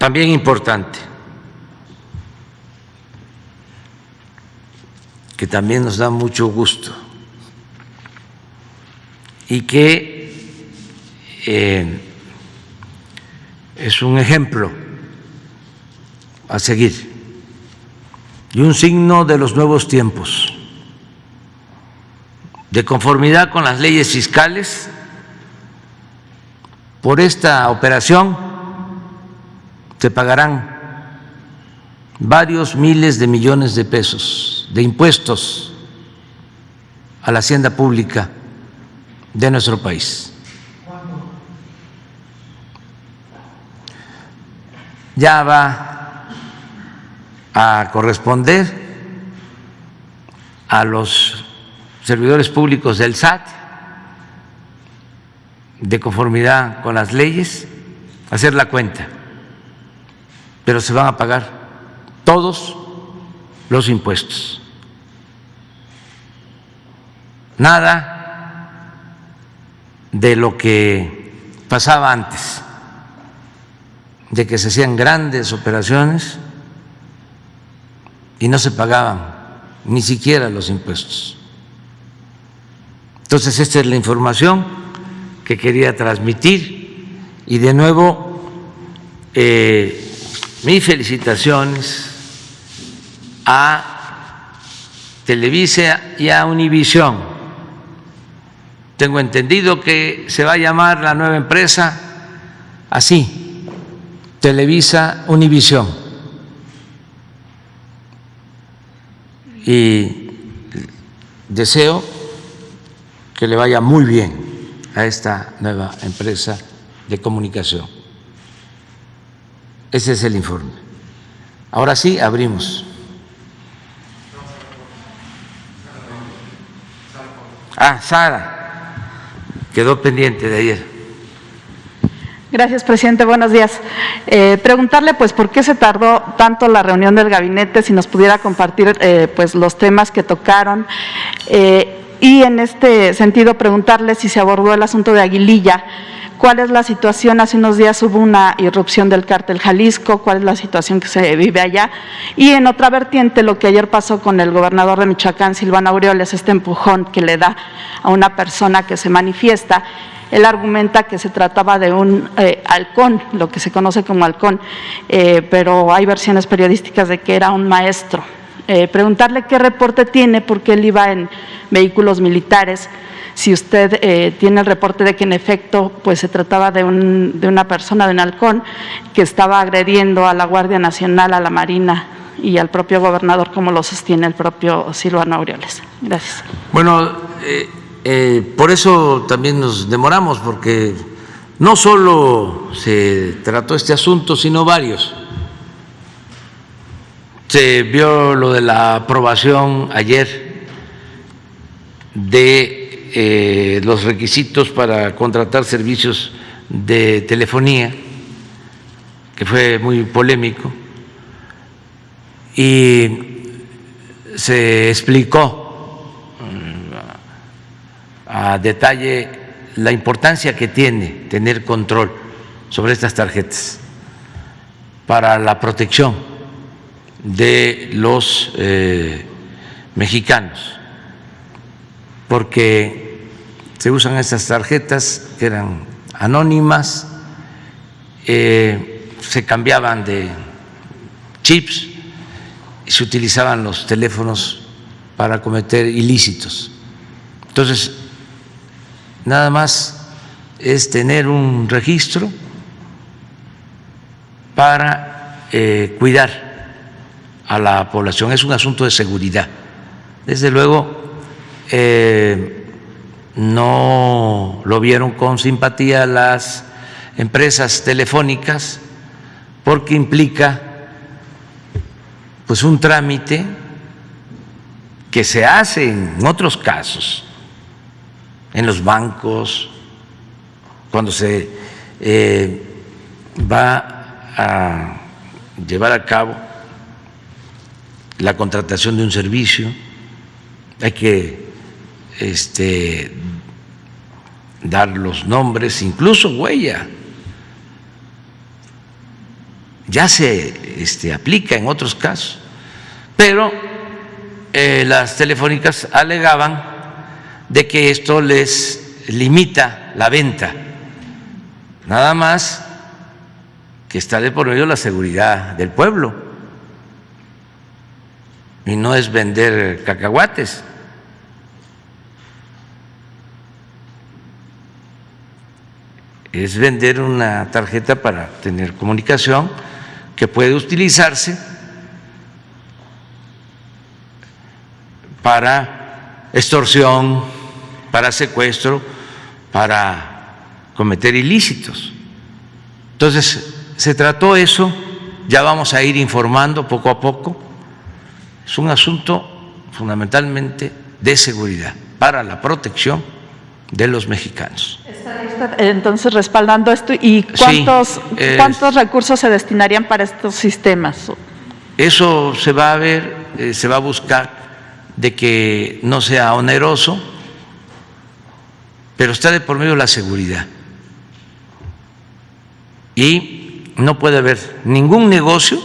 también importante, que también nos da mucho gusto y que es un ejemplo a seguir y un signo de los nuevos tiempos. De conformidad con las leyes fiscales, por esta operación se pagarán varios miles de millones de pesos de impuestos a la hacienda pública de nuestro país. Ya va a corresponder a los servidores públicos del SAT, de conformidad con las leyes, hacer la cuenta, pero se van a pagar todos los impuestos. Nada de lo que pasaba antes, de que se hacían grandes operaciones y no se pagaban ni siquiera los impuestos. Entonces, esta es la información que quería transmitir y de nuevo mis felicitaciones a Televisa y a Univisión. Tengo entendido que se va a llamar la nueva empresa así, Televisa Univisión. Y deseo que le vaya muy bien a esta nueva empresa de comunicación. Ese es el informe. Ahora sí, abrimos. Sara, quedó pendiente de ayer. Gracias, presidente. Buenos días. Preguntarle, pues, ¿por qué se tardó tanto la reunión del gabinete? Si nos pudiera compartir, pues, los temas que tocaron. Y en este sentido, preguntarle si se abordó el asunto de Aguililla. ¿Cuál es la situación? Hace unos días hubo una irrupción del cártel Jalisco. ¿Cuál es la situación que se vive allá? Y en otra vertiente, lo que ayer pasó con el gobernador de Michoacán, Silvano Aureoles, este empujón que le da a una persona que se manifiesta. Él argumenta que se trataba de un halcón, lo que se conoce como halcón, pero hay versiones periodísticas de que era un maestro. Preguntarle qué reporte tiene, porque él iba en vehículos militares, si usted tiene el reporte de que en efecto pues se trataba de una persona, de un halcón, que estaba agrediendo a la Guardia Nacional, a la Marina y al propio gobernador, como lo sostiene el propio Silvano Aureoles. Gracias. Bueno, por eso también nos demoramos, porque no solo se trató este asunto, sino varios. Se vio lo de la aprobación ayer de los requisitos para contratar servicios de telefonía, que fue muy polémico, y se explicó a detalle la importancia que tiene tener control sobre estas tarjetas para la protección de los mexicanos, porque se usan estas tarjetas que eran anónimas, se cambiaban de chips y se utilizaban los teléfonos para cometer ilícitos. Entonces, nada más es tener un registro para cuidar a la población. Es un asunto de seguridad. Desde luego, no lo vieron con simpatía las empresas telefónicas, porque implica pues un trámite que se hace en otros casos, en los bancos, cuando se va a llevar a cabo la contratación de un servicio, hay que dar los nombres, incluso huella, ya se aplica en otros casos, pero las telefónicas alegaban de que esto les limita la venta, nada más que está de por medio la seguridad del pueblo y no es vender cacahuates. Es vender una tarjeta para tener comunicación que puede utilizarse para extorsión, para secuestro, para cometer ilícitos. Entonces, se trató eso, ya vamos a ir informando poco a poco. Es un asunto fundamentalmente de seguridad para la protección de los mexicanos. ¿Está entonces respaldando esto? ¿Y cuántos recursos se destinarían para estos sistemas? Eso se va a ver, se va a buscar de que no sea oneroso, pero está de por medio la seguridad. Y no puede haber ningún negocio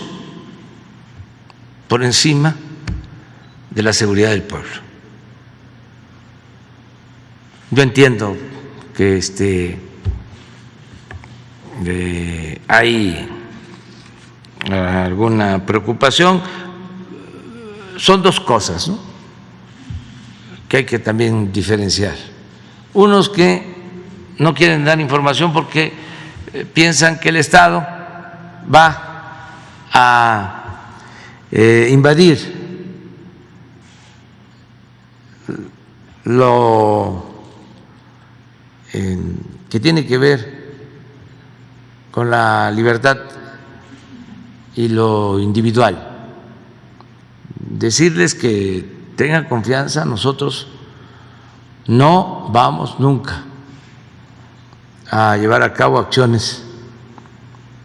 por encima de la seguridad del pueblo. Yo entiendo que hay alguna preocupación. Son dos cosas, ¿no?, que hay que también diferenciar. Unos que no quieren dar información porque piensan que el Estado va a invadir lo que tiene que ver con la libertad y lo individual. Decirles que tengan confianza, nosotros no vamos nunca a llevar a cabo acciones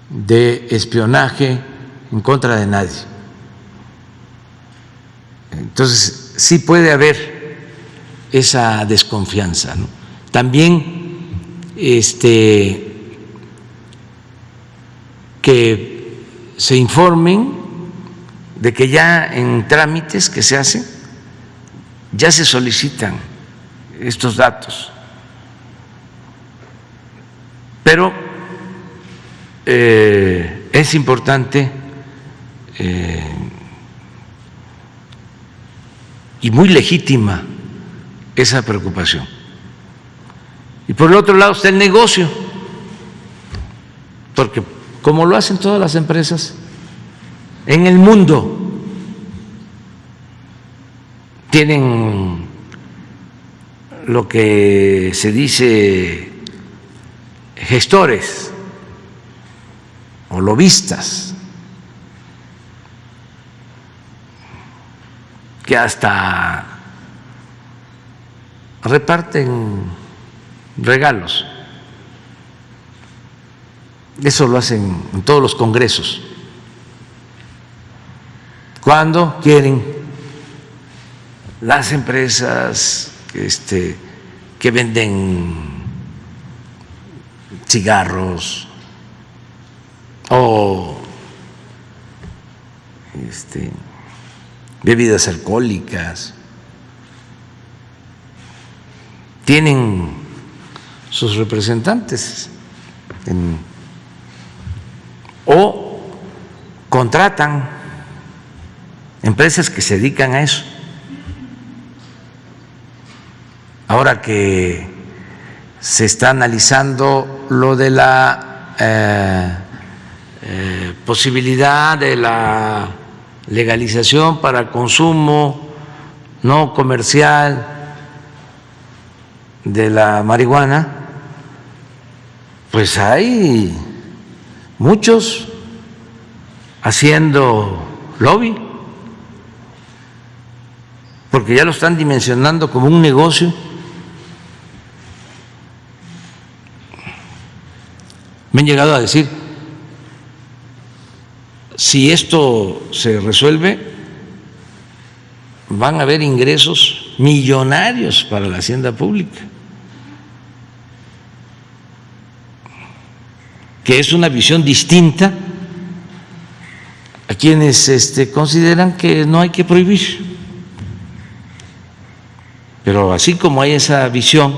de espionaje en contra de nadie. Entonces, sí puede haber esa desconfianza, ¿no? También que se informen de que ya en trámites que se hacen ya se solicitan estos datos, pero es importante y muy legítima esa preocupación. Y por el otro lado está el negocio, porque como lo hacen todas las empresas en el mundo, tienen lo que se dice gestores o lobistas, que hasta reparten regalos. Eso lo hacen en todos los congresos, cuando quieren las empresas que venden cigarros o bebidas alcohólicas, tienen sus representantes o contratan empresas que se dedican a eso. Ahora que se está analizando lo de la posibilidad de la legalización para consumo no comercial de la marihuana, pues hay muchos haciendo lobby, porque ya lo están dimensionando como un negocio. Me han llegado a decir, si esto se resuelve, van a haber ingresos millonarios para la hacienda pública, que es una visión distinta a quienes consideran que no hay que prohibir. Pero así como hay esa visión,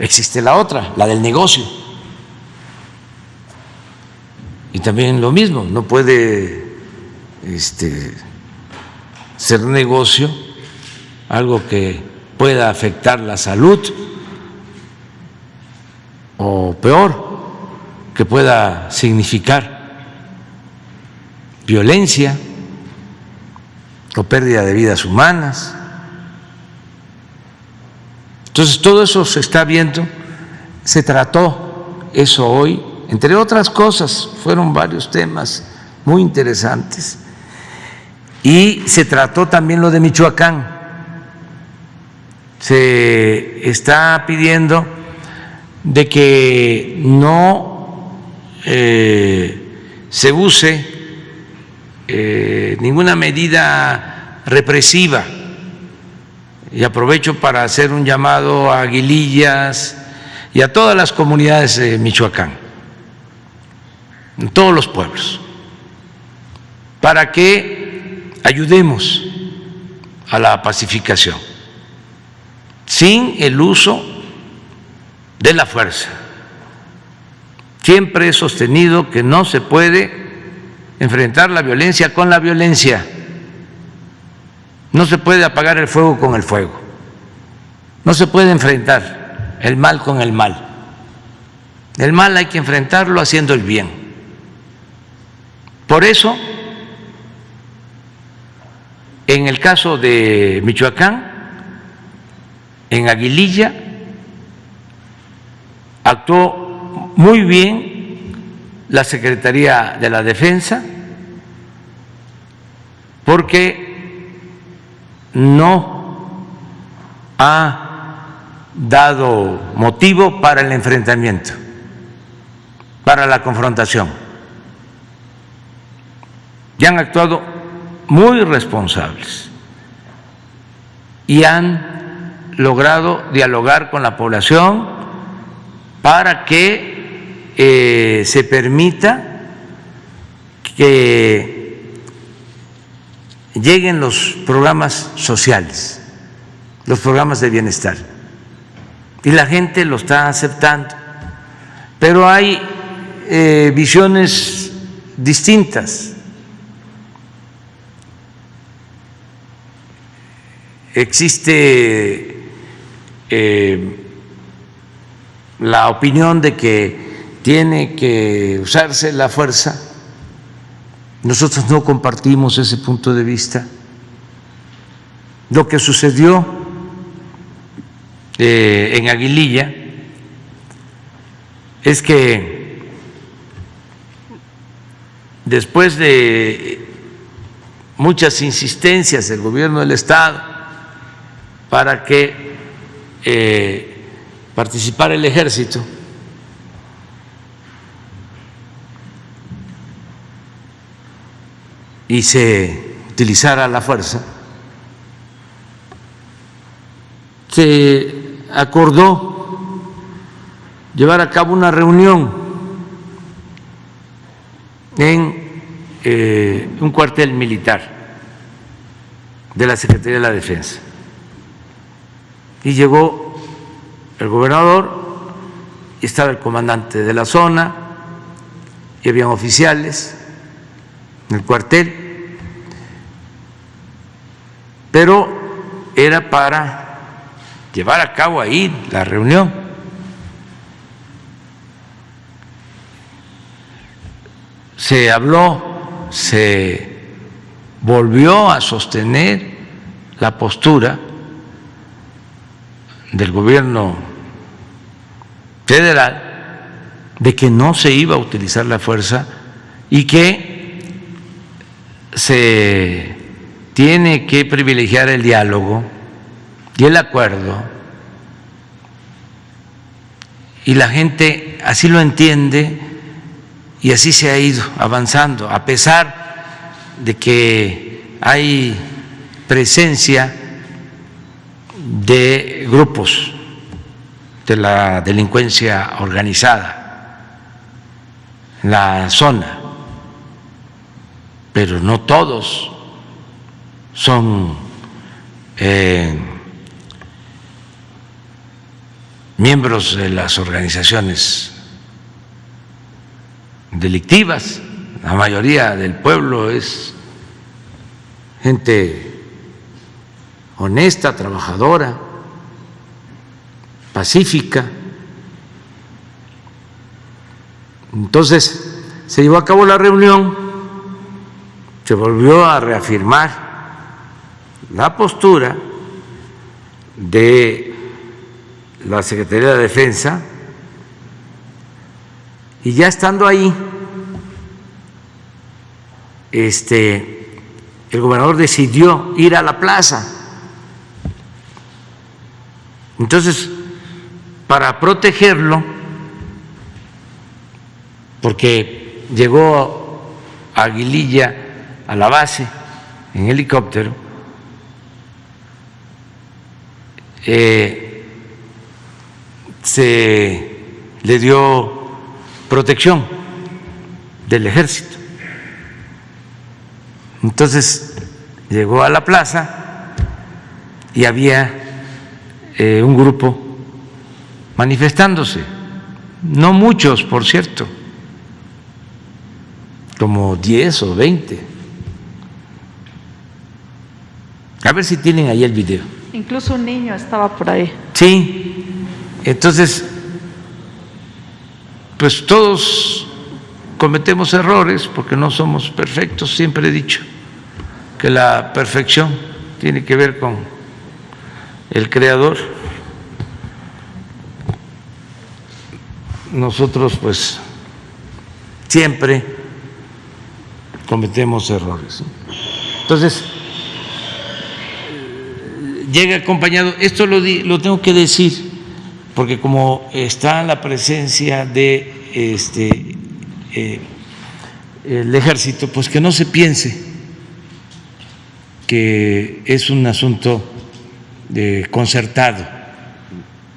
existe la otra, la del negocio. Y también lo mismo, no puede ser negocio algo que pueda afectar la salud o peor, que pueda significar violencia o pérdida de vidas humanas. Entonces, todo eso se está viendo, se trató eso hoy, entre otras cosas, fueron varios temas muy interesantes, y se trató también lo de Michoacán. Se está pidiendo de que no se use ninguna medida represiva. Y aprovecho para hacer un llamado a Aguilillas y a todas las comunidades de Michoacán, en todos los pueblos, para que ayudemos a la pacificación, sin el uso de la fuerza. Siempre he sostenido que no se puede enfrentar la violencia con la violencia. No se puede apagar el fuego con el fuego, no se puede enfrentar el mal con el mal. El mal hay que enfrentarlo haciendo el bien. Por eso, en el caso de Michoacán, en Aguililla, actuó muy bien la Secretaría de la Defensa, porque no ha dado motivo para el enfrentamiento, para la confrontación. Y han actuado muy responsables y han logrado dialogar con la población para que se permita que lleguen los programas sociales, los programas de bienestar, y la gente lo está aceptando. Pero hay visiones distintas. Existe la opinión de que tiene que usarse la fuerza. Nosotros no compartimos ese punto de vista. Lo que sucedió en Aguililla es que después de muchas insistencias del gobierno del Estado para que participara el ejército, y se utilizara la fuerza, se acordó llevar a cabo una reunión en un cuartel militar de la Secretaría de la Defensa. Y llegó el gobernador, y estaba el comandante de la zona, y habían oficiales en el cuartel, pero era para llevar a cabo ahí la reunión. Se habló, se volvió a sostener la postura del gobierno federal de que no se iba a utilizar la fuerza y que se tiene que privilegiar el diálogo y el acuerdo, y la gente así lo entiende y así se ha ido avanzando, a pesar de que hay presencia de grupos de la delincuencia organizada en la zona. pero no todos son miembros de las organizaciones delictivas. La mayoría del pueblo es gente honesta, trabajadora, pacífica. Entonces se llevó a cabo la reunión, se volvió a reafirmar la postura de la Secretaría de Defensa, y ya estando ahí, el gobernador decidió ir a la plaza. Entonces, para protegerlo, porque llegó Aguililla a la base en helicóptero, se le dio protección del ejército. Entonces llegó a la plaza y había un grupo manifestándose, no muchos, por cierto, como 10 o 20. A ver si tienen ahí el video. Incluso un niño estaba por ahí. Sí, entonces, pues todos cometemos errores porque no somos perfectos. Siempre he dicho que la perfección tiene que ver con el Creador. Nosotros pues siempre cometemos errores. Entonces, llega acompañado, esto lo tengo que decir, porque como está la presencia de el ejército, pues que no se piense que es un asunto concertado.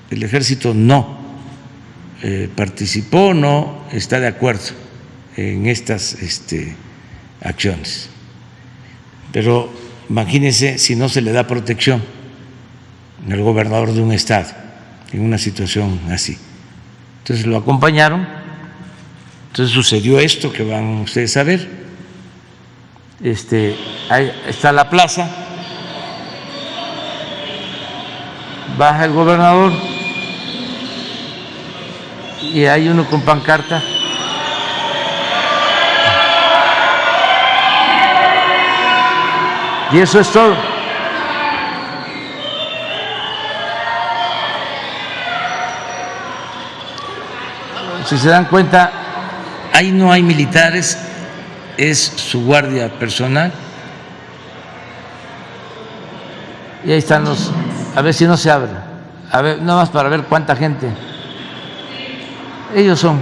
El ejército no participó, no está de acuerdo en estas acciones. Pero imagínense si no se le da protección al gobernador de un estado en una situación así. Entonces lo acompañaron. Entonces sucedió esto que van ustedes a ver. Ahí está la plaza, baja el gobernador y hay uno con pancarta. Y eso es todo. Si se dan cuenta, ahí no hay militares, es su guardia personal. Y ahí están los, a ver si no se abre, a ver, nada más para ver cuánta gente. Ellos son.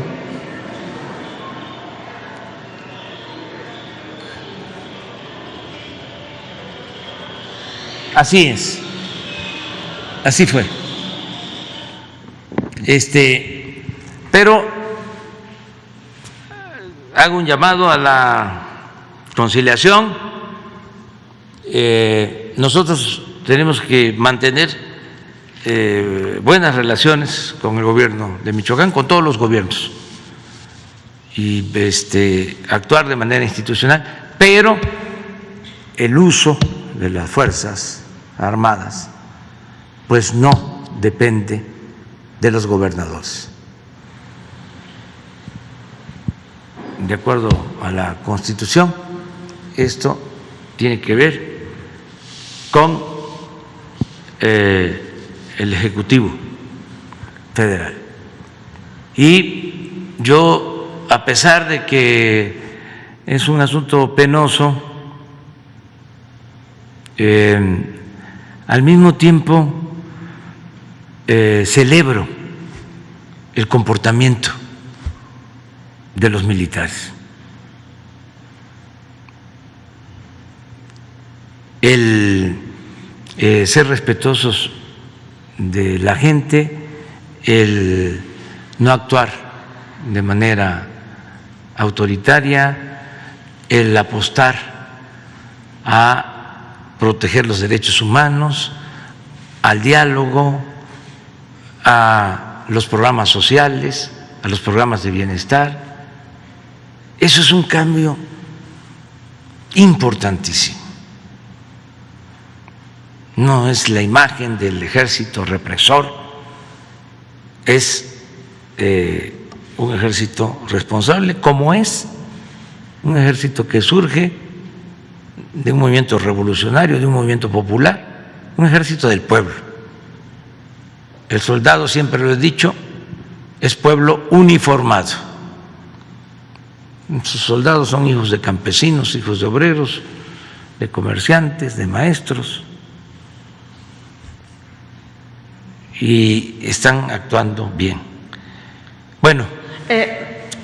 Así es, así fue. Pero hago un llamado a la conciliación. Nosotros tenemos que mantener buenas relaciones con el gobierno de Michoacán, con todos los gobiernos, y actuar de manera institucional, pero el uso de las Fuerzas Armadas pues no depende de los gobernadores. De acuerdo a la Constitución, esto tiene que ver con el Ejecutivo Federal. Y yo, a pesar de que es un asunto penoso, al mismo tiempo celebro el comportamiento de los militares. El ser respetuosos de la gente, el no actuar de manera autoritaria, el apostar a proteger los derechos humanos, al diálogo, a los programas sociales, a los programas de bienestar. Eso es un cambio importantísimo. No es la imagen del ejército represor, es un ejército responsable, como es un ejército que surge de un movimiento revolucionario, de un movimiento popular, un ejército del pueblo. El soldado, siempre lo he dicho, es pueblo uniformado. Sus soldados son hijos de campesinos, hijos de obreros, de comerciantes, de maestros, y están actuando bien. Bueno,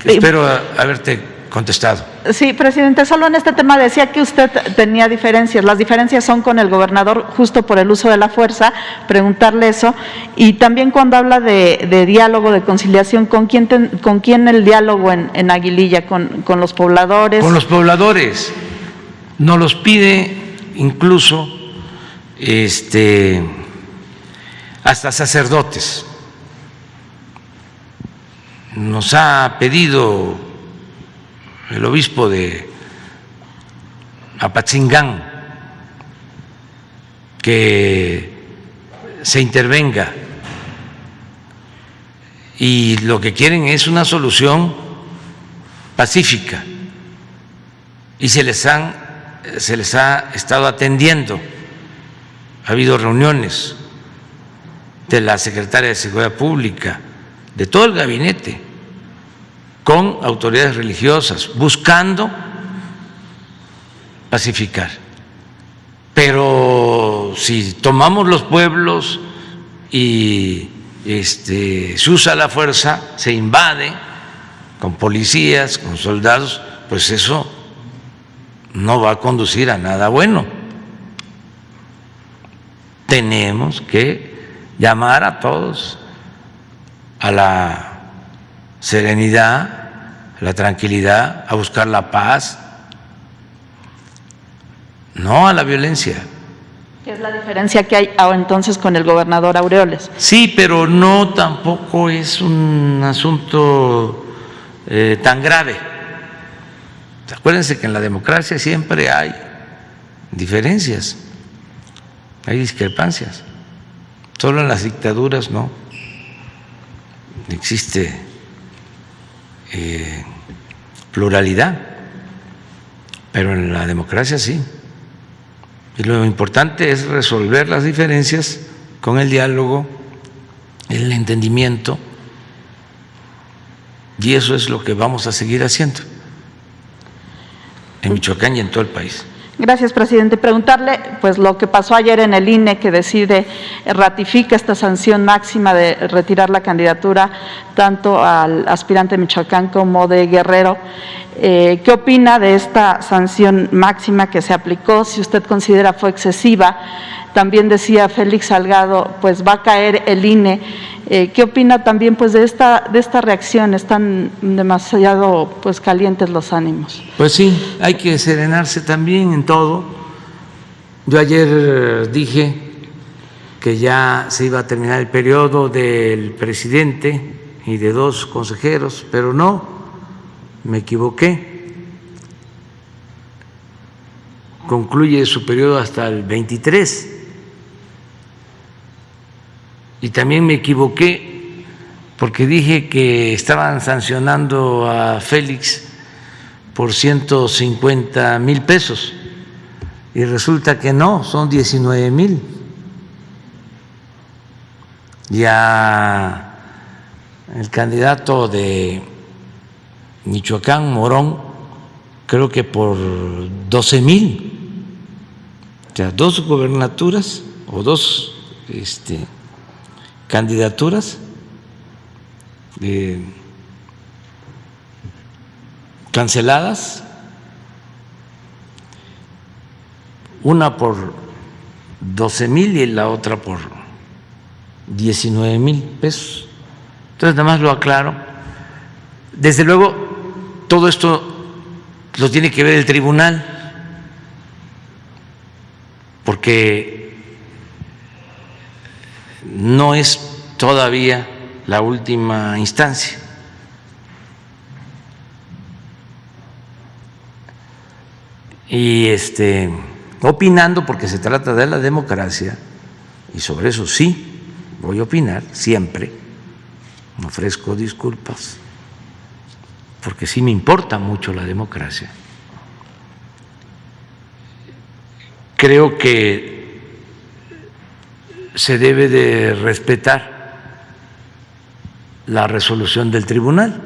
espero haberte contestado. Sí, presidente, solo en este tema decía que usted tenía diferencias. Las diferencias son con el gobernador justo por el uso de la fuerza, preguntarle eso. Y también cuando habla de diálogo, de conciliación, ¿con quién el diálogo en Aguililla? ¿Con los pobladores? Con los pobladores. Nos los pide incluso hasta sacerdotes. Nos ha pedido el obispo de Apatzingán que se intervenga, y lo que quieren es una solución pacífica, y se les ha estado atendiendo. Ha habido reuniones de la secretaria de Seguridad Pública, de todo el gabinete, con autoridades religiosas, buscando pacificar. Pero si tomamos los pueblos y se usa la fuerza, se invade con policías, con soldados, pues eso no va a conducir a nada bueno. Tenemos que llamar a todos a la serenidad, a la tranquilidad, a buscar la paz, no a la violencia. ¿Qué es la diferencia que hay entonces con el gobernador Aureoles? Sí, pero no tampoco es un asunto tan grave. Acuérdense que en la democracia siempre hay diferencias, hay discrepancias. Solo en las dictaduras no existe pluralidad, pero en la democracia sí. Y lo importante es resolver las diferencias con el diálogo, el entendimiento, y eso es lo que vamos a seguir haciendo en Michoacán y en todo el país. Gracias, presidente. Preguntarle, pues, lo que pasó ayer en el INE, que ratifica esta sanción máxima de retirar la candidatura tanto al aspirante de Michoacán como de Guerrero. ¿Qué opina de esta sanción máxima que se aplicó? Si usted considera fue excesiva. También decía Félix Salgado, pues va a caer el INE. ¿Qué opina también, pues, de esta reacción? Están demasiado, pues, calientes los ánimos. Pues sí, hay que serenarse también en todo. Yo ayer dije que ya se iba a terminar el periodo del presidente y de 2 consejeros, pero no, me equivoqué. Concluye su periodo hasta el 23. Y también me equivoqué porque dije que estaban sancionando a Félix por 150,000 pesos y resulta que no, son 19,000. Ya el candidato de Michoacán, Morón, creo que por 12,000. O sea, 2 gobernaturas o 2 candidaturas canceladas, una por 12,000 y la otra por 19,000 pesos. Entonces, nada más lo aclaro. Desde luego, todo esto lo tiene que ver el tribunal, porque no es todavía la última instancia. Y opinando, porque se trata de la democracia, y sobre eso sí voy a opinar siempre, me ofrezco disculpas, porque sí me importa mucho la democracia. Creo que se debe de respetar la resolución del tribunal,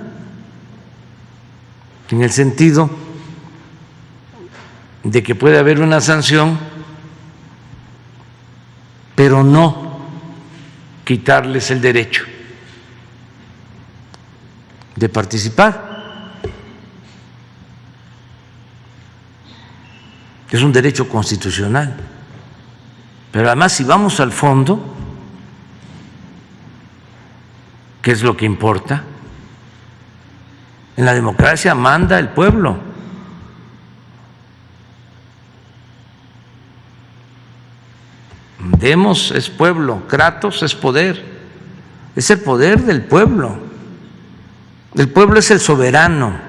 en el sentido de que puede haber una sanción, pero no quitarles el derecho de participar. Es un derecho constitucional. Pero además, si vamos al fondo, ¿qué es lo que importa? En la democracia manda el pueblo. Demos es pueblo, Kratos es poder, es el poder del pueblo. El pueblo es el soberano.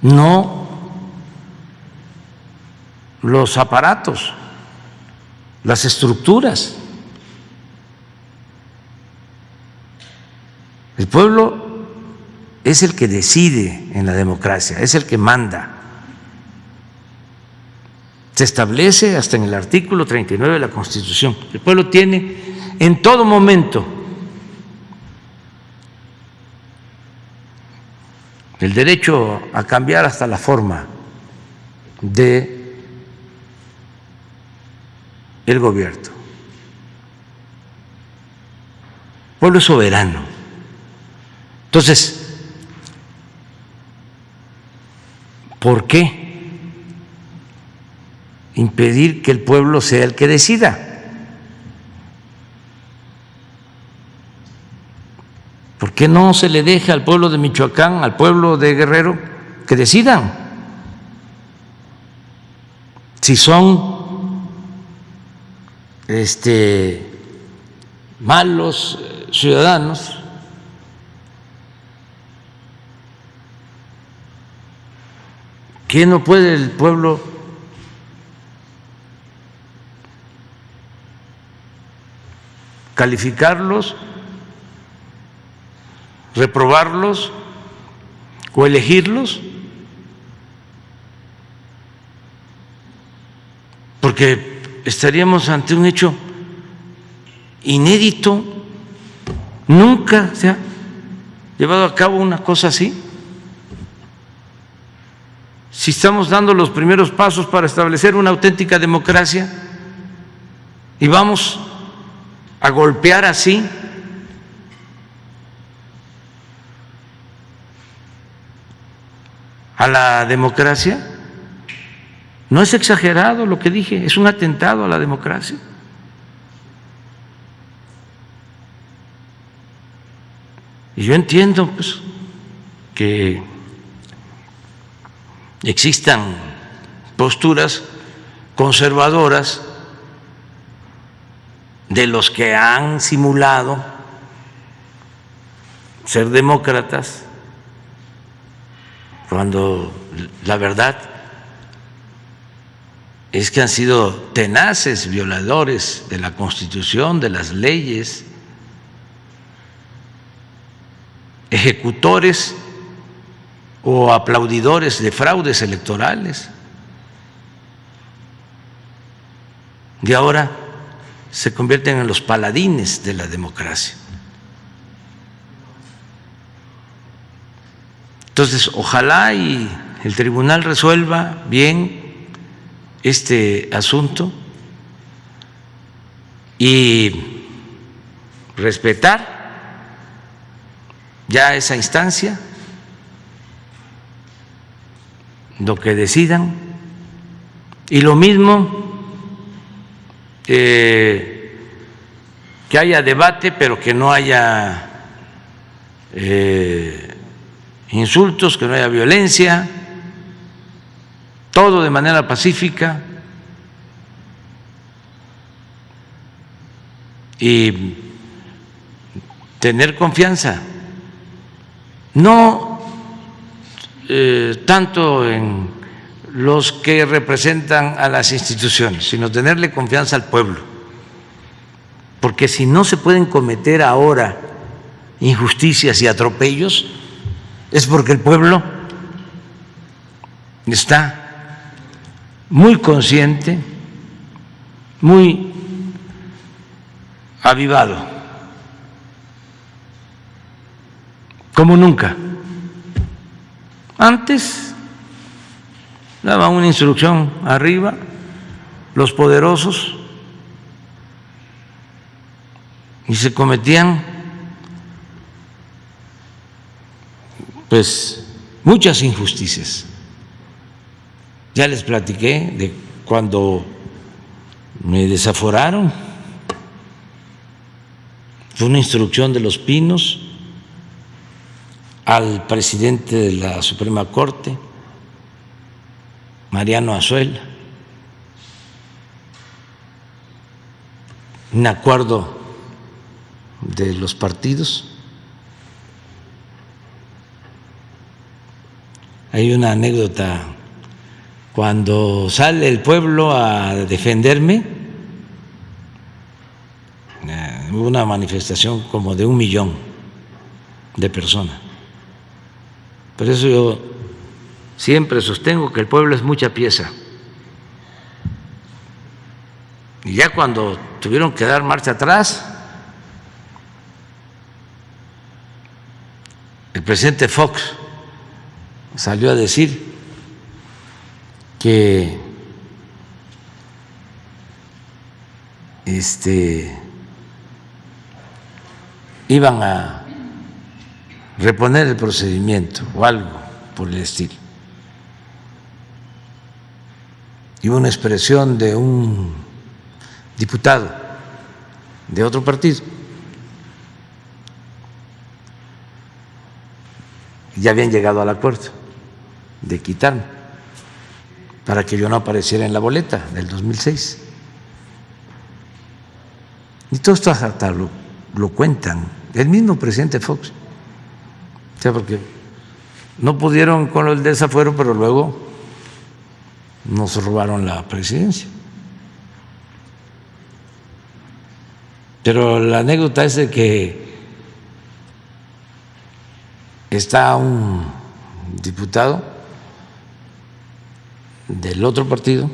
No los aparatos, las estructuras. El pueblo es el que decide en la democracia, es el que manda. Se establece hasta en el artículo 39 de la Constitución. El pueblo tiene en todo momento el derecho a cambiar hasta la forma de el gobierno. El pueblo es soberano. Entonces, ¿por qué impedir que el pueblo sea el que decida? ¿Por qué no se le deja al pueblo de Michoacán, al pueblo de Guerrero, que decidan? Si son malos ciudadanos, ¿qué no puede el pueblo calificarlos, reprobarlos o elegirlos? Porque estaríamos ante un hecho inédito. Nunca se ha llevado a cabo una cosa así. Si estamos dando los primeros pasos para establecer una auténtica democracia y vamos a golpear así a la democracia, no es exagerado lo que dije, es un atentado a la democracia. Y yo entiendo, pues, que existan posturas conservadoras de los que han simulado ser demócratas, cuando la verdad es que han sido tenaces violadores de la Constitución, de las leyes, ejecutores o aplaudidores de fraudes electorales. Y ahora se convierten en los paladines de la democracia. Entonces, ojalá y el tribunal resuelva bien este asunto y respetar ya esa instancia, lo que decidan, y lo mismo que haya debate, pero que no haya insultos, que no haya violencia, todo de manera pacífica y tener confianza, no tanto en los que representan a las instituciones, sino tenerle confianza al pueblo, porque si no se pueden cometer ahora injusticias y atropellos, es porque el pueblo está muy consciente, muy avivado, como nunca. Antes daba una instrucción arriba, los poderosos, y se cometían pues muchas injusticias. Ya les platiqué de cuando me desaforaron, fue una instrucción de Los Pinos al presidente de la Suprema Corte, Mariano Azuela, un acuerdo de los partidos. Hay una anécdota, cuando sale el pueblo a defenderme, hubo una manifestación como de 1 millón de personas. Por eso yo siempre sostengo que el pueblo es mucha pieza. Y ya cuando tuvieron que dar marcha atrás, el presidente Fox salió a decir que iban a reponer el procedimiento o algo por el estilo. Y hubo una expresión de un diputado de otro partido. Ya habían llegado al acuerdo de quitarme para que yo no apareciera en la boleta del 2006. Y todo esto hasta lo cuentan el mismo presidente Fox. O sea, porque no pudieron con el desafuero, pero luego nos robaron la presidencia. Pero la anécdota es de que está un diputado del otro partido,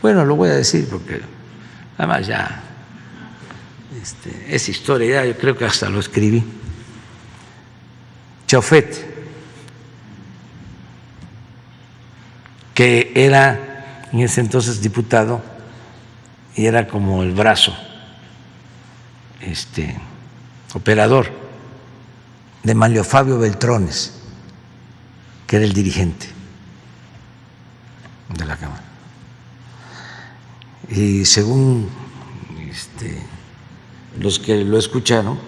bueno, lo voy a decir porque además ya es historia, ya yo creo que hasta lo escribí, Chofet, que era en ese entonces diputado y era como el brazo operador de Manlio Fabio Beltrones, que era el dirigente de la Cámara. Y según los que lo escucharon,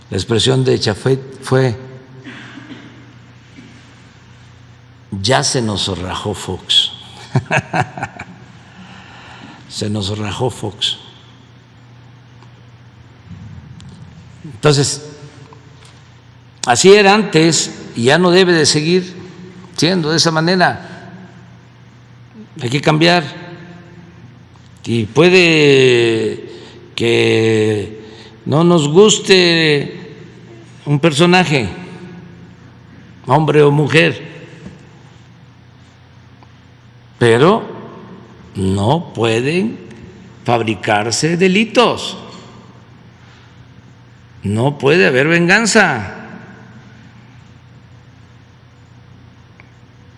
la expresión de Chafet fue: ya se nos rajó Fox. Se nos rajó Fox. Entonces, así era antes y ya no debe de seguir siendo de esa manera. Hay que cambiar. Y puede que no nos guste un personaje, hombre o mujer, pero no pueden fabricarse delitos. No puede haber venganza.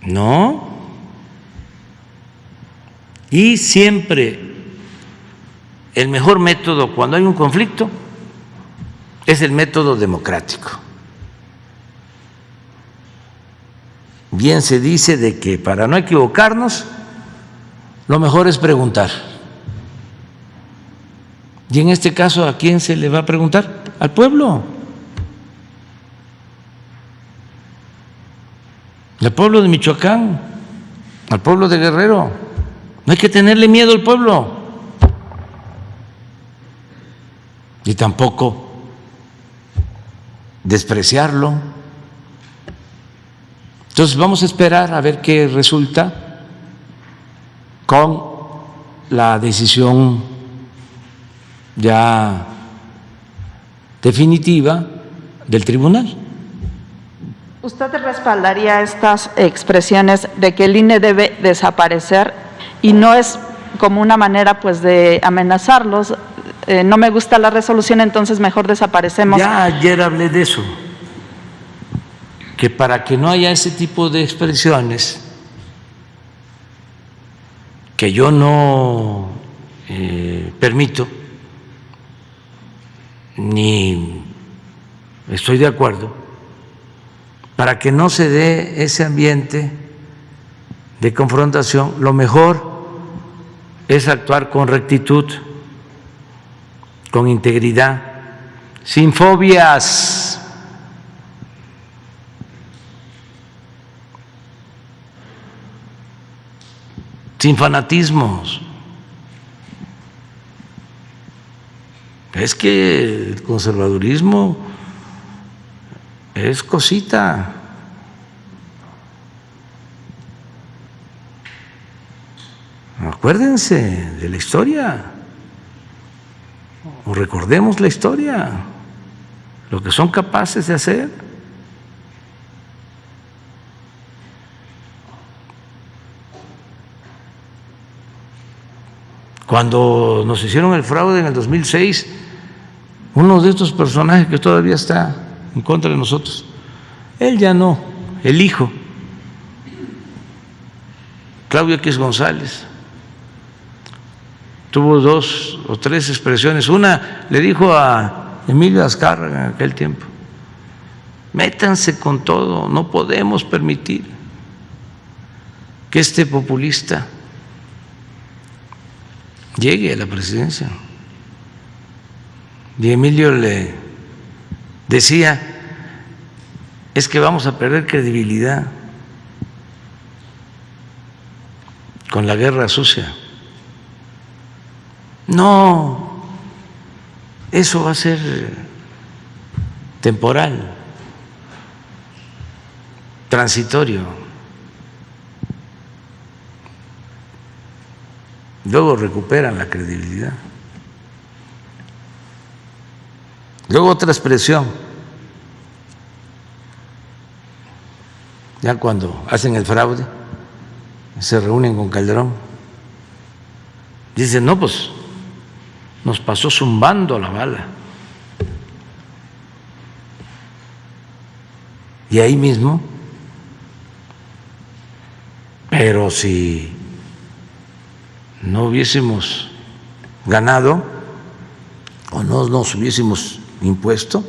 No. Y siempre el mejor método cuando hay un conflicto es el método democrático. Bien se dice de que para no equivocarnos, lo mejor es preguntar. Y en este caso, ¿a quién se le va a preguntar? Al pueblo. Al pueblo de Michoacán, al pueblo de Guerrero. No hay que tenerle miedo al pueblo. Y tampoco despreciarlo. Entonces vamos a esperar a ver qué resulta con la decisión ya definitiva del tribunal. ¿Usted respaldaría estas expresiones de que el INE debe desaparecer y no es como una manera pues de amenazarlos? No me gusta la resolución, entonces mejor desaparecemos. Ya ayer hablé de eso, que para que no haya ese tipo de expresiones, que yo no permito, ni estoy de acuerdo, para que no se dé ese ambiente de confrontación, lo mejor es actuar con rectitud, con integridad, sin fobias. Sin fanatismos. Es que el conservadurismo es cosita. Acuérdense de la historia, o recordemos la historia, lo que son capaces de hacer. Cuando nos hicieron el fraude en el 2006, uno de estos personajes que todavía está en contra de nosotros, él ya no, el hijo, Claudio X González, tuvo 2 o 3 expresiones. Una le dijo a Emilio Azcárraga en aquel tiempo: métanse con todo, no podemos permitir que este populista llegue a la presidencia. Y Emilio le decía: es que vamos a perder credibilidad con la guerra sucia. No, eso va a ser temporal, transitorio. Luego recuperan la credibilidad. Luego otra expresión, ya cuando hacen el fraude, se reúnen con Calderón, dicen: no, pues nos pasó zumbando la bala. Y ahí mismo, pero si no hubiésemos ganado o no nos hubiésemos impuesto,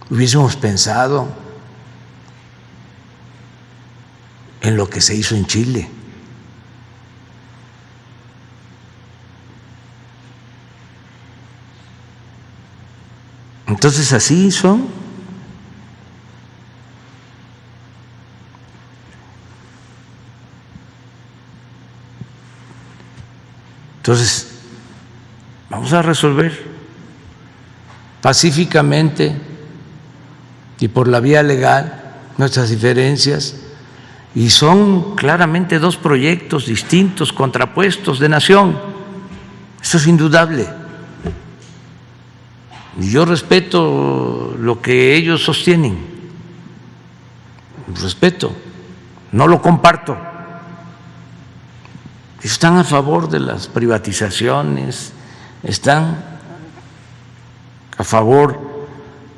hubiésemos pensado en lo que se hizo en Chile. Entonces así son. Entonces vamos a resolver pacíficamente y por la vía legal nuestras diferencias, y son claramente 2 proyectos distintos, contrapuestos, de nación. Eso es indudable. Y yo respeto lo que ellos sostienen, respeto, no lo comparto. Están a favor de las privatizaciones, están a favor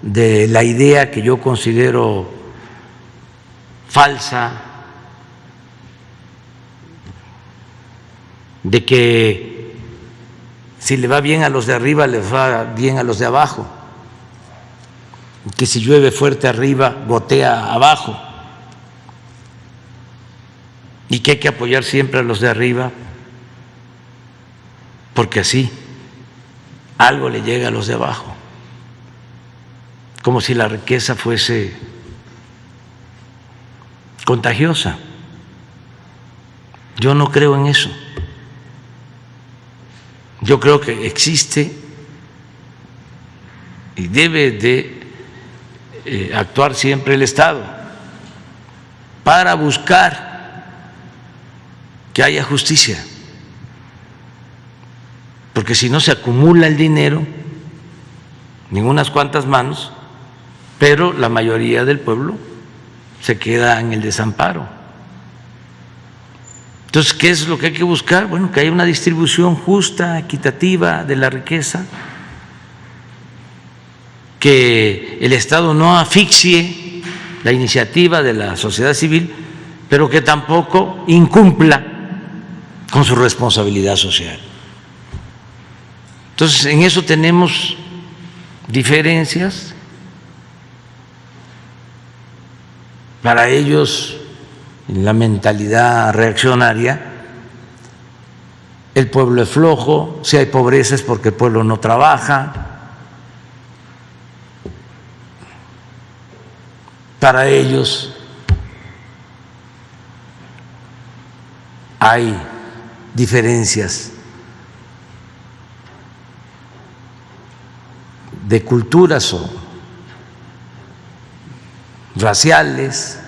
de la idea que yo considero falsa, de que si le va bien a los de arriba, les va bien a los de abajo, que si llueve fuerte arriba, gotea abajo, y que hay que apoyar siempre a los de arriba, porque así algo le llega a los de abajo, como si la riqueza fuese contagiosa. Yo no creo en eso. Yo creo que existe y debe de actuar siempre el Estado para buscar que haya justicia, porque si no se acumula el dinero en unas cuantas manos, pero la mayoría del pueblo se queda en el desamparo. Entonces, ¿qué es lo que hay que buscar? Bueno, que haya una distribución justa, equitativa de la riqueza, que el Estado no asfixie la iniciativa de la sociedad civil, pero que tampoco incumpla con su responsabilidad social. Entonces, en eso tenemos diferencias. Para ellos, en la mentalidad reaccionaria, el pueblo es flojo, si hay pobreza es porque el pueblo no trabaja. Para ellos hay diferencias de culturas o raciales,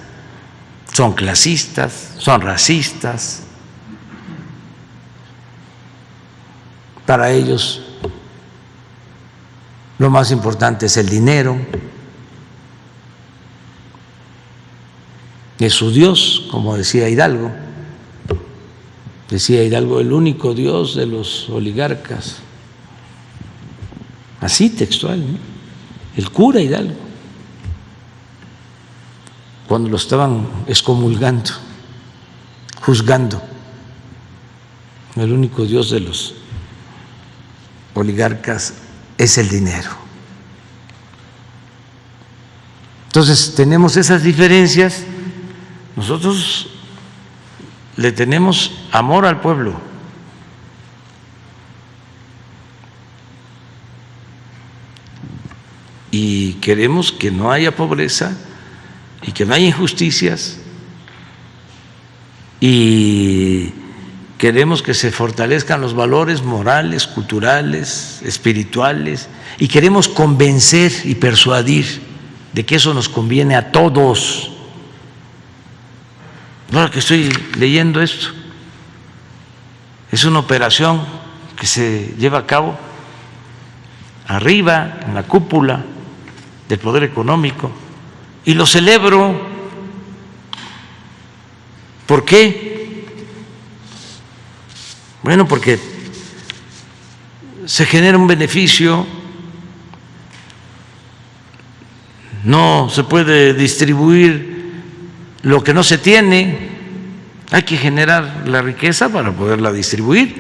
son clasistas, son racistas. Para ellos lo más importante es el dinero, es su Dios, como decía Hidalgo. Decía Hidalgo, el único Dios de los oligarcas. Así textual, ¿no? El cura Hidalgo, cuando lo estaban excomulgando, juzgando, el único Dios de los oligarcas es el dinero. Entonces tenemos esas diferencias. Nosotros le tenemos amor al pueblo, y queremos que no haya pobreza y que no haya injusticias, y queremos que se fortalezcan los valores morales, culturales, espirituales, y queremos convencer y persuadir de que eso nos conviene a todos. Ahora que estoy leyendo esto, es una operación que se lleva a cabo arriba, en la cúpula del poder económico, y lo celebro. ¿Por qué? Bueno, porque se genera un beneficio, no se puede distribuir lo que no se tiene, hay que generar la riqueza para poderla distribuir.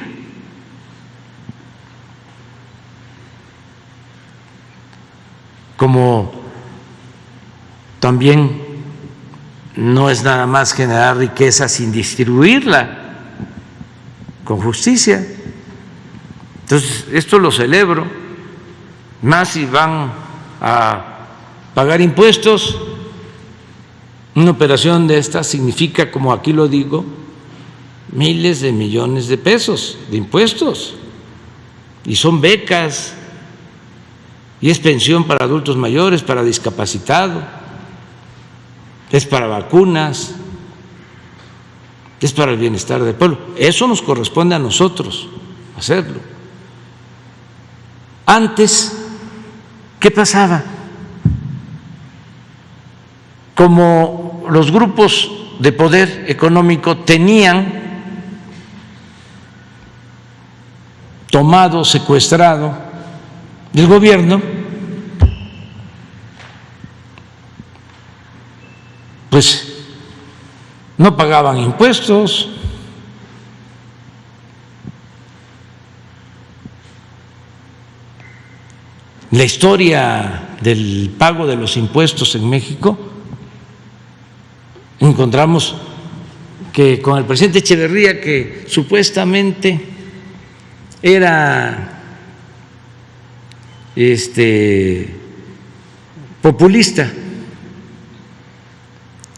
Como también no es nada más generar riqueza sin distribuirla con justicia. Entonces, esto lo celebro, más si van a pagar impuestos. Una operación de esta significa, como aquí lo digo, miles de millones de pesos de impuestos, y son becas, y es pensión para adultos mayores, para discapacitados, es para vacunas, es para el bienestar del pueblo. Eso nos corresponde a nosotros hacerlo. Antes, ¿qué pasaba? Como los grupos de poder económico tenían tomado, secuestrado el gobierno, pues no pagaban impuestos, la historia del pago de los impuestos en México, encontramos que con el presidente Echeverría, que supuestamente era populista.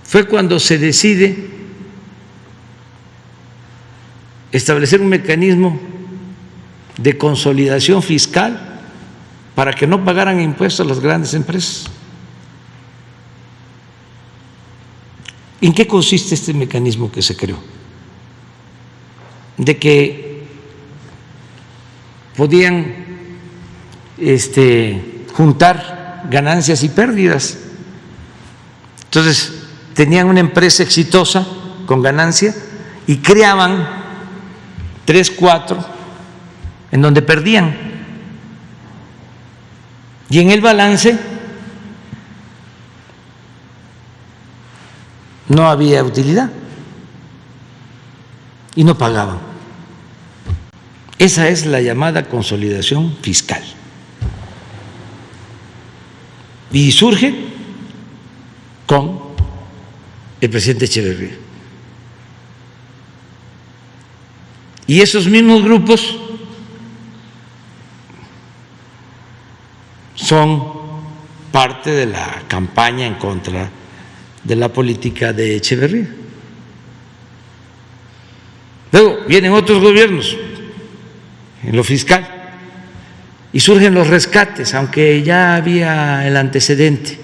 Fue cuando se decide establecer un mecanismo de consolidación fiscal para que no pagaran impuestos las grandes empresas. ¿En qué consiste este mecanismo que se creó? De que podían juntar ganancias y pérdidas. Entonces, tenían una empresa exitosa con ganancia y creaban 3, 4 en donde perdían. Y en el balance no había utilidad y no pagaban. Esa es la llamada consolidación fiscal. Y surge con el presidente Echeverría. Y esos mismos grupos son parte de la campaña en contra de la política de Echeverría. Luego vienen otros gobiernos en lo fiscal y surgen los rescates, aunque ya había el antecedente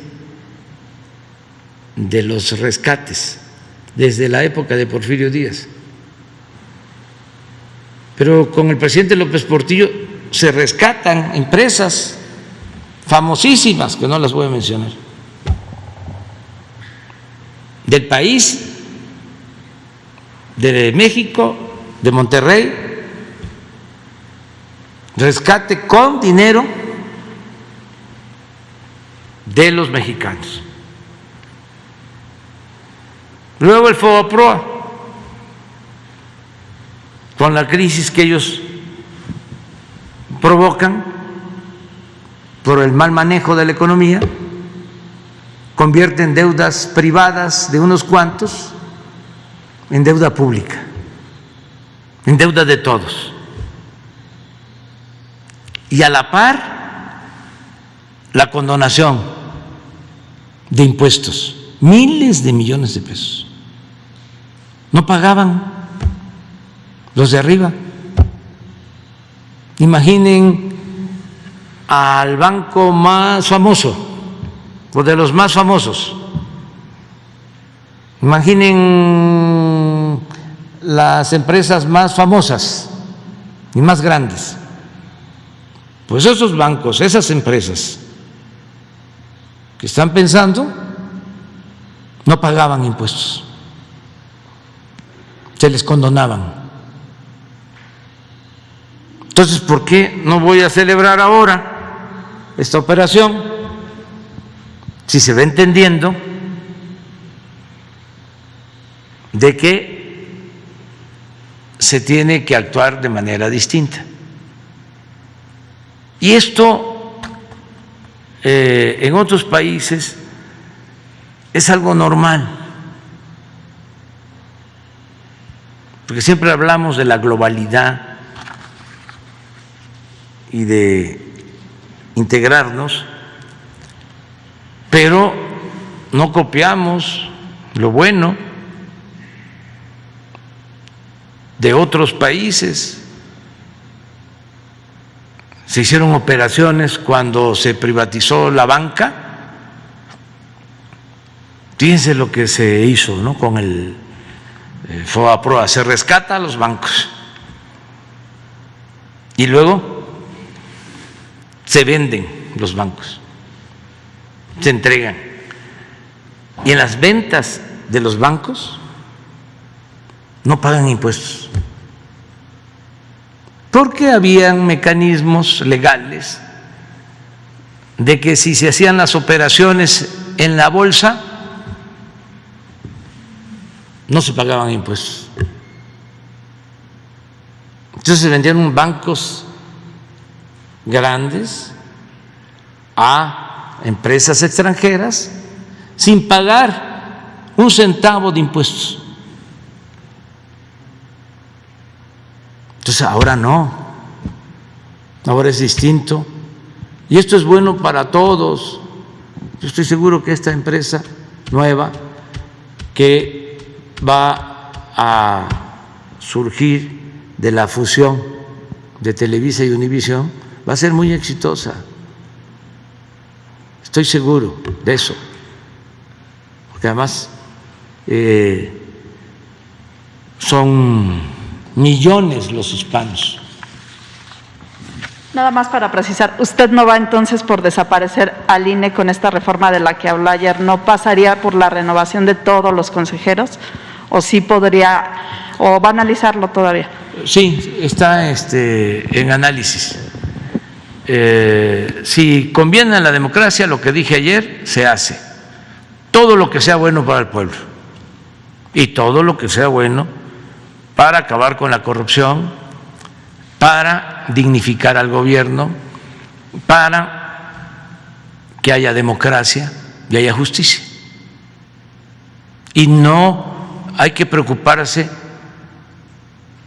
de los rescates desde la época de Porfirio Díaz. Pero con el presidente López Portillo se rescatan empresas famosísimas, que no las voy a mencionar, del país, de México, de Monterrey, rescate con dinero de los mexicanos. Luego el FOBAPROA, con la crisis que ellos provocan por el mal manejo de la economía, convierten deudas privadas de unos cuantos en deuda pública, en deuda de todos. Y a la par, la condonación de impuestos, miles de millones de pesos. No pagaban los de arriba. Imaginen al banco más famoso o de los más famosos. Imaginen las empresas más famosas y más grandes. Pues esos bancos, esas empresas que están pensando, no pagaban impuestos, se les condonaban. Entonces, ¿por qué no voy a celebrar ahora esta operación si se va entendiendo de que se tiene que actuar de manera distinta? Y esto en otros países es algo normal, porque siempre hablamos de la globalidad y de integrarnos, pero no copiamos lo bueno de otros países. Se hicieron operaciones cuando se privatizó la banca. Fíjense lo que se hizo, ¿no? Con el FOBAPROA, se rescata a los bancos y luego se venden los bancos, se entregan, y en las ventas de los bancos no pagan impuestos, porque habían mecanismos legales de que si se hacían las operaciones en la bolsa no se pagaban impuestos. Entonces se vendieron bancos grandes a empresas extranjeras sin pagar un centavo de impuestos. Entonces ahora no, ahora es distinto. Y esto es bueno para todos. Yo estoy seguro que esta empresa nueva que va a surgir de la fusión de Televisa y Univisión va a ser muy exitosa. Estoy seguro de eso, porque además son millones los hispanos. Nada más para precisar, ¿usted no va entonces por desaparecer al INE con esta reforma de la que habló ayer? ¿No pasaría por la renovación de todos los consejeros? ¿O sí podría, o va a analizarlo todavía? Sí, está en análisis. Si conviene a la democracia, lo que dije ayer, se hace. Todo lo que sea bueno para el pueblo y todo lo que sea bueno para acabar con la corrupción, para dignificar al gobierno, para que haya democracia y haya justicia. Y no hay que preocuparse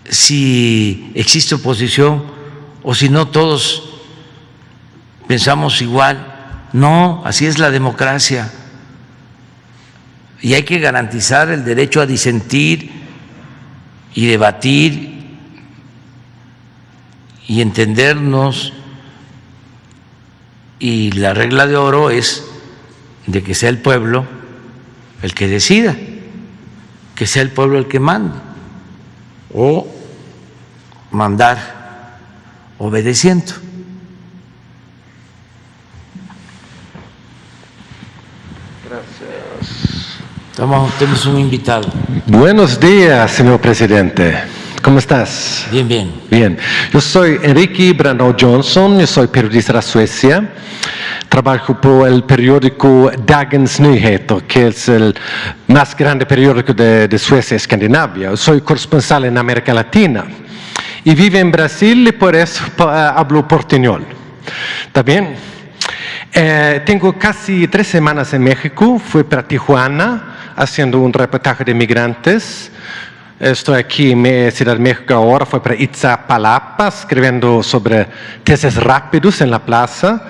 si existe oposición o si no todos pensamos igual. No, así es la democracia. Y hay que garantizar el derecho a disentir y debatir y entendernos, y la regla de oro es de que sea el pueblo el que decida, que sea el pueblo el que mande, o mandar obedeciendo. Tenemos un invitado. Buenos días, señor presidente. ¿Cómo estás? Bien, bien. Bien. Yo soy Enrique Brandao Johnson, yo soy periodista de Suecia. Trabajo por el periódico Dagens Nyheter, que es el más grande periódico de Suecia y Escandinavia. Soy corresponsal en América Latina y vivo en Brasil y por eso hablo portuñol. ¿Está bien? Tengo casi 3 semanas en México. Fui para Tijuana haciendo un reportaje de migrantes. Estoy aquí en Ciudad de México ahora. Fui para Iztapalapa escribiendo sobre tesis rápidos en la plaza.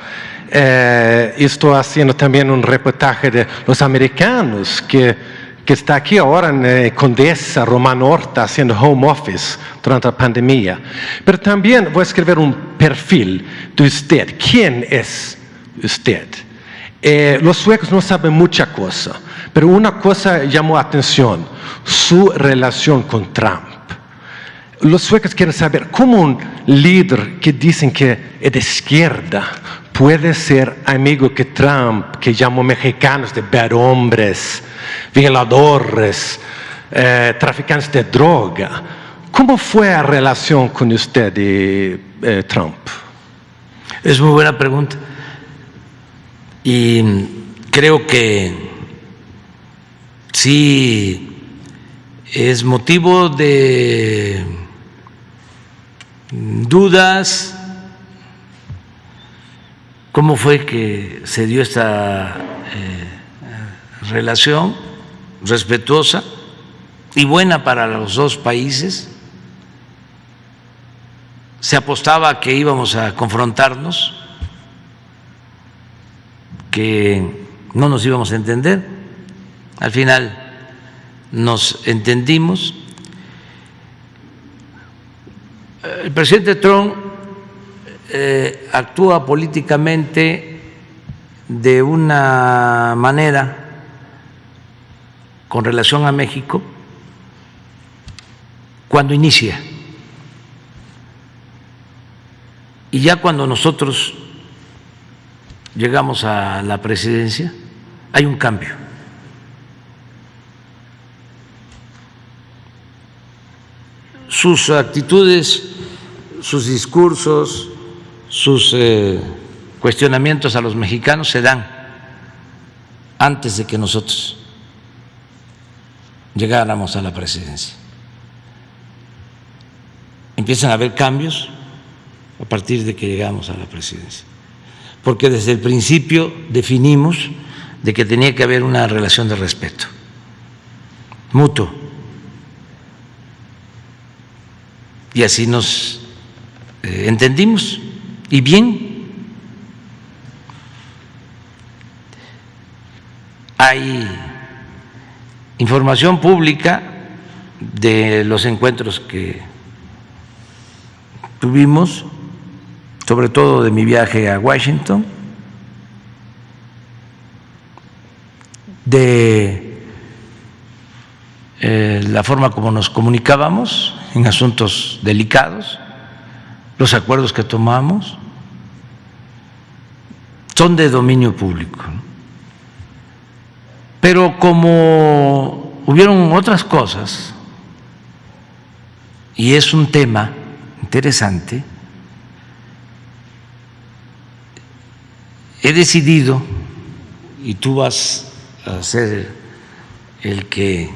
Estoy haciendo también un reportaje de los americanos que está aquí ahora en Condesa, Romano Horta, haciendo home office durante la pandemia. Pero también voy a escribir un perfil de usted. ¿Quién es usted? Los suecos no saben mucha cosa, pero una cosa llamó la atención: su relación con Trump. Los suecos quieren saber cómo un líder que dicen que es de izquierda puede ser amigo de Trump, que llamó mexicanos de bad hombres, violadores, traficantes de droga. ¿Cómo fue la relación con usted y Trump? Es muy buena pregunta. Y creo que sí es motivo de dudas cómo fue que se dio esta relación respetuosa y buena para los dos países. Se apostaba a que íbamos a confrontarnos, que no nos íbamos a entender. Al final nos entendimos. El presidente Trump actúa políticamente de una manera con relación a México cuando inicia, y ya cuando nosotros llegamos a la presidencia hay un cambio. Sus actitudes, sus discursos, sus cuestionamientos a los mexicanos se dan antes de que nosotros llegáramos a la presidencia. Empiezan a haber cambios a partir de que llegamos a la presidencia, porque desde el principio definimos de que tenía que haber una relación de respeto mutuo, y así nos entendimos, y bien. hay información pública de los encuentros que tuvimos, sobre todo de mi viaje a Washington, de la forma como nos comunicábamos en asuntos delicados, los acuerdos que tomamos son de dominio público, ¿no? Pero como hubieron otras cosas, y es un tema interesante, he decidido, y tú vas a ser el que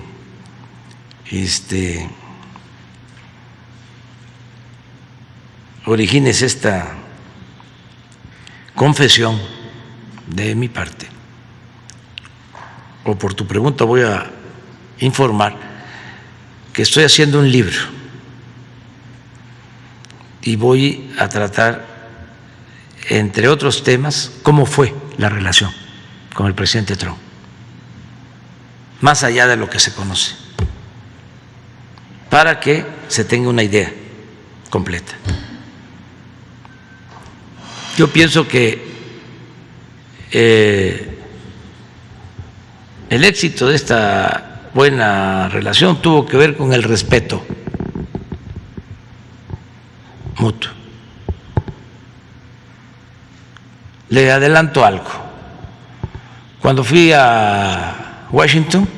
origines esta confesión de mi parte, o por tu pregunta voy a informar que estoy haciendo un libro y voy a tratar, entre otros temas, cómo fue la relación con el presidente Trump, más allá de lo que se conoce, para que se tenga una idea completa. Yo pienso que el éxito de esta buena relación tuvo que ver con el respeto mutuo. Le adelanto algo. Cuando fui a Washington,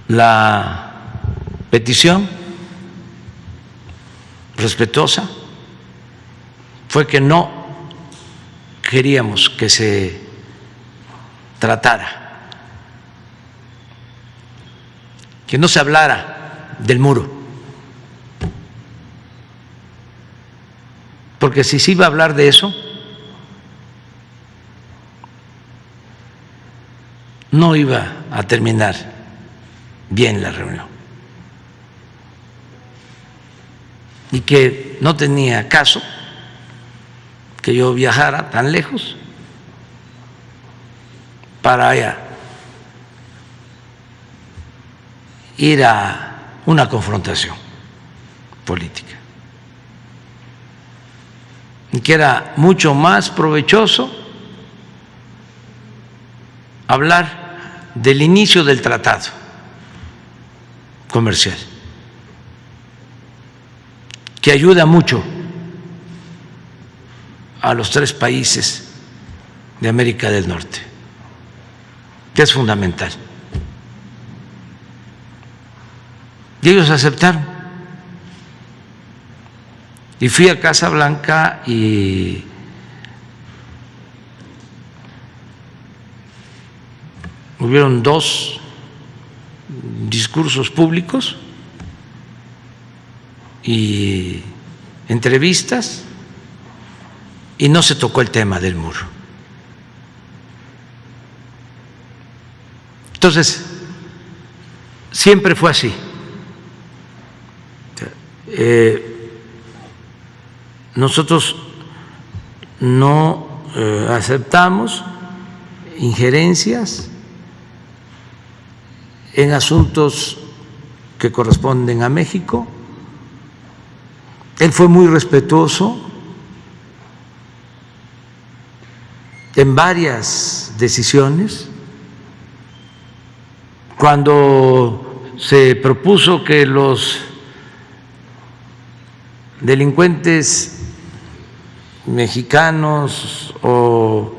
la petición respetuosa fue que no queríamos que se tratara, que no se hablara del muro, porque si se iba a hablar de eso, no iba a terminar bien la reunión, y que no tenía caso que yo viajara tan lejos para ir a una confrontación política, y que era mucho más provechoso hablar del inicio del tratado comercial, que ayuda mucho a los 3 países de América del Norte, que es fundamental. Y ellos aceptaron. Y fui a Casa Blanca y hubieron 2 discursos públicos y entrevistas, y no se tocó el tema del muro. Entonces, siempre fue así. Nosotros no aceptamos injerencias en asuntos que corresponden a México. Él fue muy respetuoso en varias decisiones. Cuando se propuso que los delincuentes mexicanos o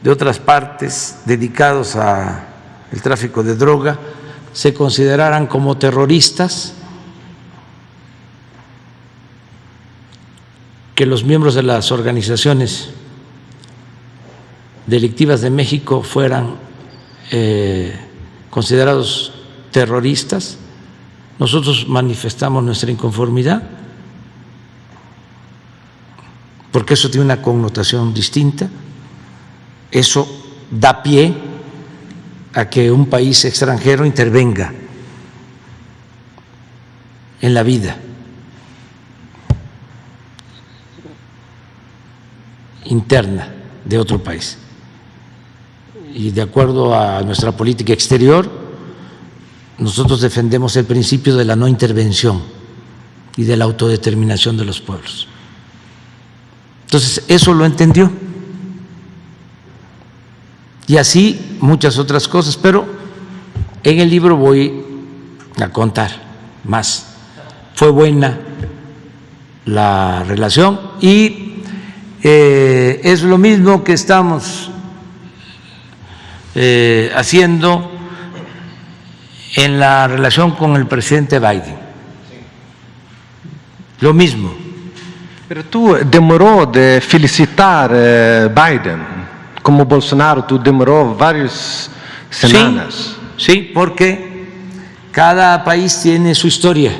de otras partes dedicados al tráfico de droga se consideraran como terroristas, que los miembros de las organizaciones delictivas de México fueran considerados terroristas, nosotros manifestamos nuestra inconformidad, porque eso tiene una connotación distinta. Eso da pie a que un país extranjero intervenga en la vida interna de otro país. Y de acuerdo a nuestra política exterior, nosotros defendemos el principio de la no intervención y de la autodeterminación de los pueblos. Entonces, eso lo entendió. Y así muchas otras cosas, pero en el libro voy a contar más. Fue buena la relación y es lo mismo que estamos haciendo en la relación con el presidente Biden. Lo mismo. Pero tú demoró de felicitar Biden, como Bolsonaro, tú demoró varias semanas. Sí, porque cada país tiene su historia.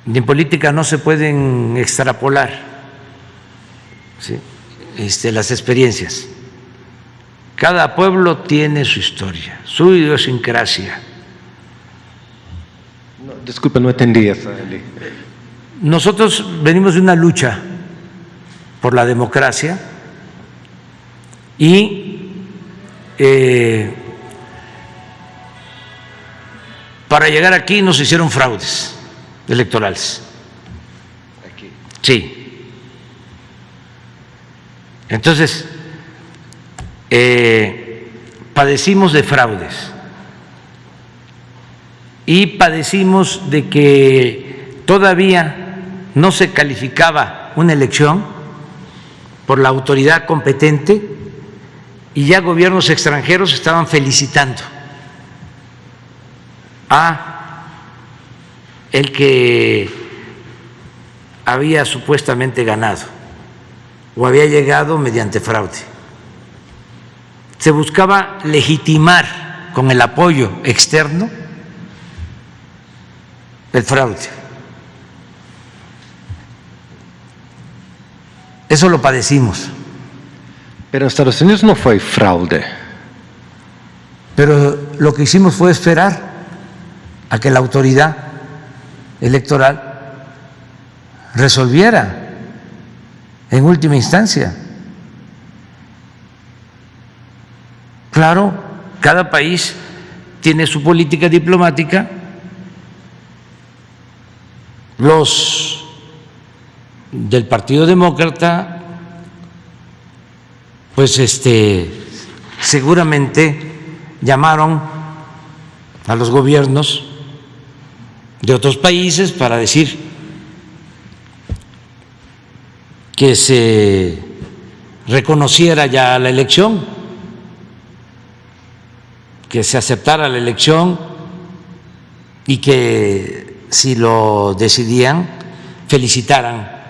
En política no se pueden extrapolar, ¿sí?, las experiencias. Cada pueblo tiene su historia, su idiosincrasia. No, disculpa, no entendí eso. Nosotros venimos de una lucha por la democracia y para llegar aquí nos hicieron fraudes electorales. Aquí. Sí. Entonces, padecimos de fraudes y padecimos de que todavía no se calificaba una elección por la autoridad competente y ya gobiernos extranjeros estaban felicitando a el que había supuestamente ganado o había llegado mediante fraude. Se buscaba legitimar con el apoyo externo el fraude. Eso lo padecimos. Pero en Estados Unidos no fue fraude. Pero lo que hicimos fue esperar a que la autoridad electoral resolviera en última instancia. Claro, cada país tiene su política diplomática. Los del Partido Demócrata, pues seguramente llamaron a los gobiernos de otros países para decir que se reconociera ya la elección, que se aceptara la elección y que, si lo decidían, felicitaran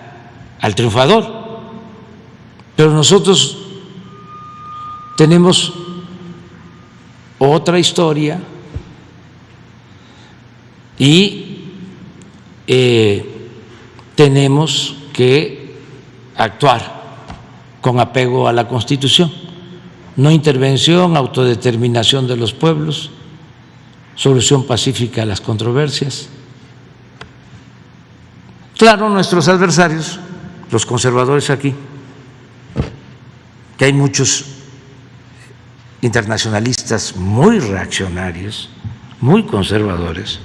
al triunfador. Pero nosotros tenemos otra historia y tenemos que actuar con apego a la Constitución. No intervención, autodeterminación de los pueblos, solución pacífica a las controversias. Claro, nuestros adversarios, los conservadores aquí, que hay muchos internacionalistas muy reaccionarios, muy conservadores,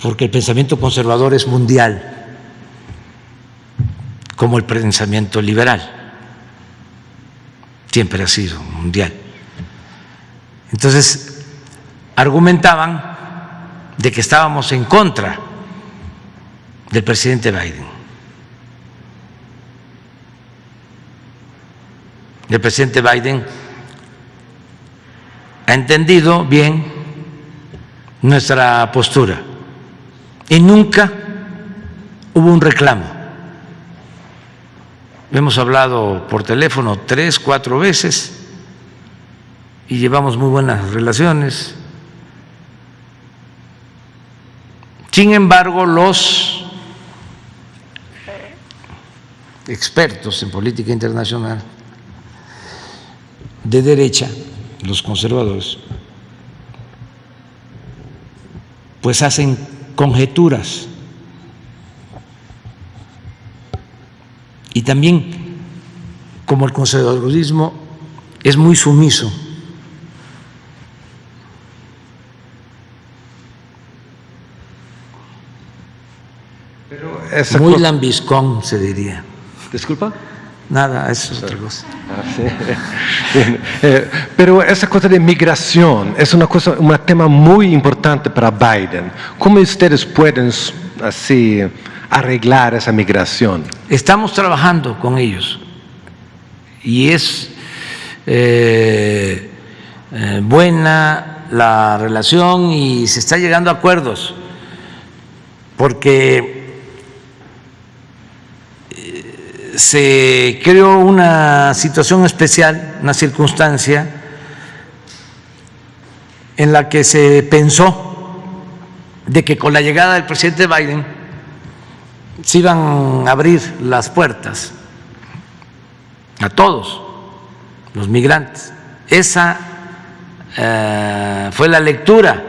porque el pensamiento conservador es mundial, como el pensamiento liberal, siempre ha sido mundial. Entonces, argumentaban de que estábamos en contra del presidente Biden. El presidente Biden ha entendido bien nuestra postura y nunca hubo un reclamo. Hemos hablado por teléfono 3, 4 veces y llevamos muy buenas relaciones. Sin embargo, los expertos en política internacional de derecha, los conservadores, pues hacen conjeturas también, como el conservadurismo es muy sumiso, muy lambiscón, se diría. Disculpa. Nada, eso es otra cosa. Bien. Pero esa cosa de migración es un tema muy importante para Biden. ¿Cómo ustedes pueden así arreglar esa migración? Estamos trabajando con ellos y es buena la relación y se está llegando a acuerdos, porque se creó una situación especial, una circunstancia en la que se pensó de que con la llegada del presidente Biden se iban a abrir las puertas a todos los migrantes. Esa fue la lectura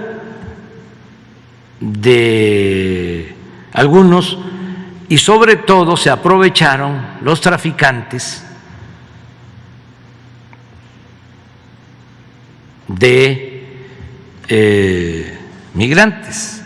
de algunos, y sobre todo se aprovecharon los traficantes de migrantes